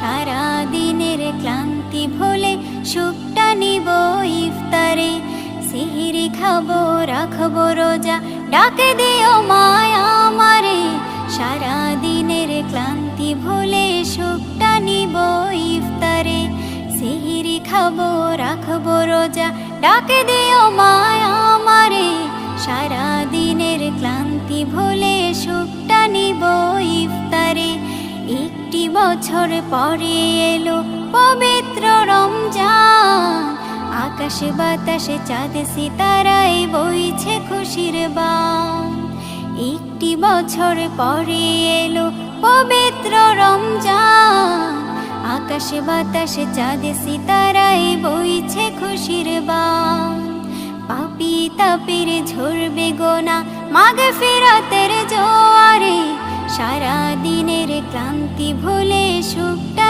সারা দিনের ক্লান্তি ভুলে সুখটা নিব ইফতারে। সিহরি খাবো রাখবো রোজা, ডাকে দিও মায়া আমারে। সারা দিনের ক্লান্তি ভুলে সুখটা নিব ইফতারে। সিহরি খাবো রাখবো রোজা, ডাকে দিও মায়া আমারে। সারা দিনের ক্লান্তি ভুলে সুখটা নিব ইফতারে। একটি বছর পরে এলো পবিত্র রমজান, আকাশে বাতাসে চাঁদ সিতারায় বইছে খুশির বান। একটি বছর পরে এলো পবিত্র রমজান, আকাশে বাতাসে চাঁদ সিতারায় বইছে খুশির বান। পাপী তাপের ঝরবে গোনা মাগফিরাতের জোয়ারে। সারা দিনের ক্লান্তি ভুলে সুখটা